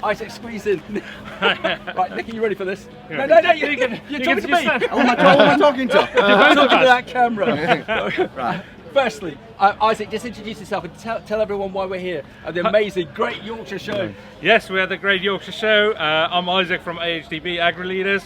Izak, squeeze in. Right, Nick, are you ready for this? Yeah. No, you're talking to me. Who am I talking to? I'm talking to that camera. Right. Firstly, Izak, just introduce yourself and tell everyone why we're here at the amazing Great Yorkshire Show. Yes, we're at the Great Yorkshire Show. I'm Izak from AHDB, AgriLeaders.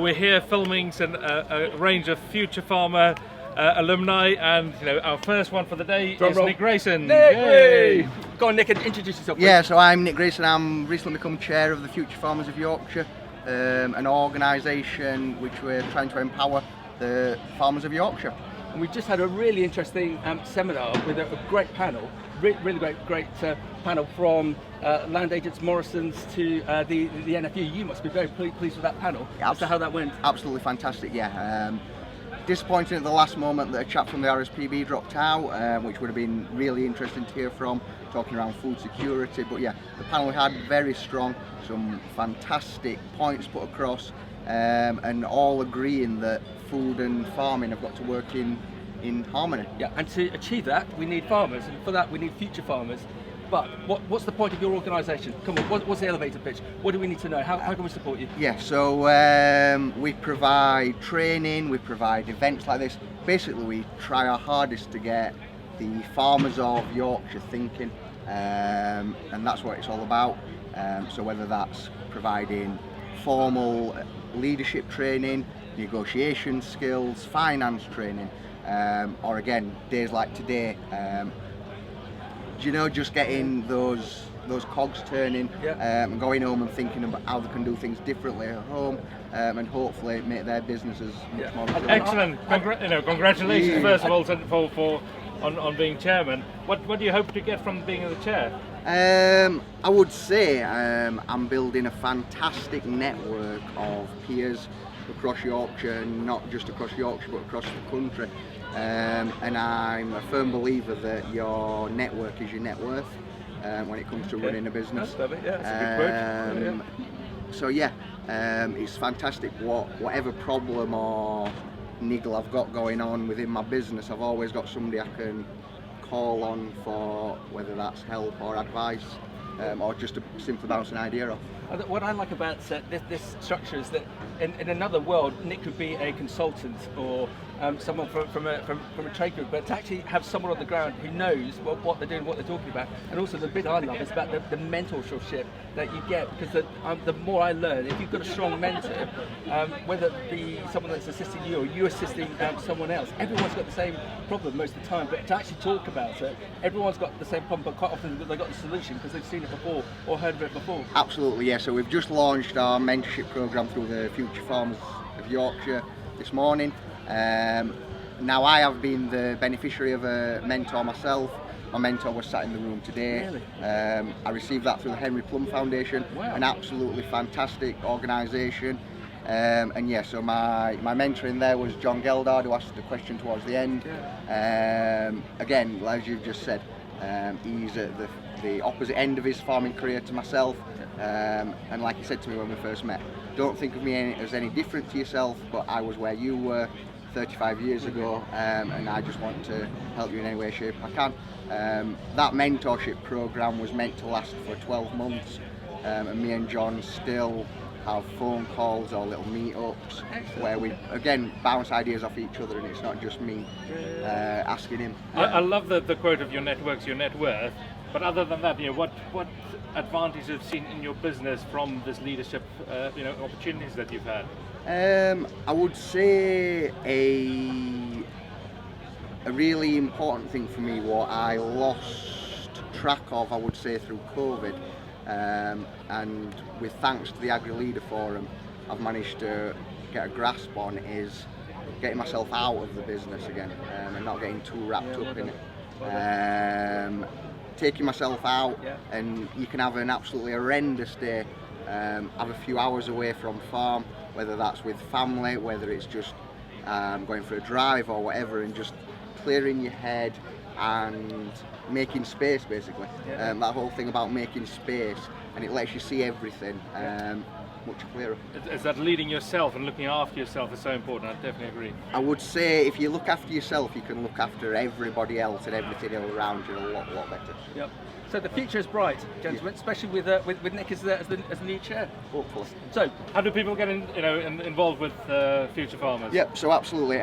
We're here filming a range of Future Farmer alumni, and our first one for the day is Nick Grayson. Nick! Go on, Nick, and introduce yourself. Yeah, so I'm Nick Grayson. I'm recently become chair of the Future Farmers of Yorkshire, an organisation which we're trying to empower the farmers of Yorkshire. And we've just had a really interesting seminar with a great panel, really great panel from land agents, Morrison's to the NFU. You must be very pleased with that panel as to how that went. Absolutely fantastic, yeah. Disappointing at the last moment that a chap from the RSPB dropped out, which would have been really interesting to hear from, talking around food security. But yeah, the panel we had very strong, some fantastic points put across, and all agreeing that food and farming have got to work in harmony. Yeah, and to achieve that, we need farmers, and for that we need future farmers. But what's the point of your organisation? Come on, what's the elevator pitch? What do we need to know? How can we support you? Yeah, so we provide training, we provide events like this. Basically, we try our hardest to get the farmers of Yorkshire thinking, and that's what it's all about. So whether that's providing formal leadership training, negotiation skills, finance training, or again, days like today, just getting those cogs turning, and going home and thinking about how they can do things differently at home, and hopefully make their businesses much more. Excellent. Congratulations, first of all, on being chairman. What do you hope to get from being in the chair? I would say I'm building a fantastic network of peers across Yorkshire, and not just across Yorkshire but across the country. And I'm a firm believer that your network is your net worth when it comes to running a business. That's a good quote. So yeah, it's fantastic. Whatever problem or niggle I've got going on within my business, I've always got somebody I can call on for whether that's help or advice, or just to simply bounce an idea off. What I like about this structure is that in another world, Nick could be a consultant or someone from a trade group, but to actually have someone on the ground who knows what they're doing, what they're talking about. And also the bit I love is about the mentorship that you get, because the more I learn, if you've got a strong mentor, whether it be someone that's assisting you or you assisting someone else, everyone's got the same problem most of the time, but to actually talk about it, everyone's got the same problem, but quite often they've got the solution because they've seen it before or heard of it before. Absolutely, yeah. So we've just launched our mentorship program through the Future Farmers of Yorkshire this morning. Now I have been the beneficiary of a mentor myself. My mentor was sat in the room today. Really? I received that through the Henry Plum Foundation. Wow. An absolutely fantastic organisation. And yeah, so my mentor in there was John Geldard, who asked the question towards the end. Again, as you've just said, he's at the opposite end of his farming career to myself. And like he said to me when we first met, don't think of me as any different to yourself, but I was where you were 35 years ago, and I just want to help you in any way, shape I can. That mentorship program was meant to last for 12 months, and me and John still have phone calls or little meetups where we again bounce ideas off each other, and it's not just me asking him. I love the quote of your network's your net worth. But other than that, what advantages have you seen in your business from this leadership, opportunities that you've had? I would say a really important thing for me, what I lost track of, I would say, through COVID, and with thanks to the AgriLeader forum, I've managed to get a grasp on, is getting myself out of the business again, and not getting too wrapped up in it. Taking myself out, and you can have an absolutely horrendous day, have a few hours away from farm, whether that's with family, whether it's just going for a drive or whatever, and just clearing your head and making space, basically. That whole thing about making space, and it lets you see everything. much clearer. Is that leading yourself and looking after yourself is so important? I definitely agree. I would say if you look after yourself, you can look after everybody else and everything around you a lot better. Yep. So the future is bright, gentlemen, especially with Nick as the new chair. Hopefully. So how do people get involved with Future Farmers? Yep, so absolutely.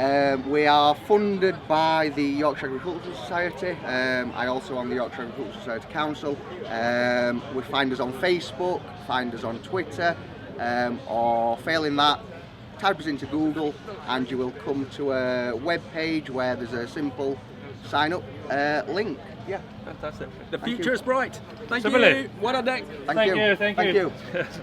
We are funded by the Yorkshire Agricultural Society. I also am the Yorkshire Agricultural Society Council. We find us on Facebook, find us on Twitter, or failing that, type us into Google and you will come to a web page where there's a simple sign up link. Yeah, fantastic. The future is bright. Thank Similarly. you. What a Nick. Thank you. Thank you. Thank you.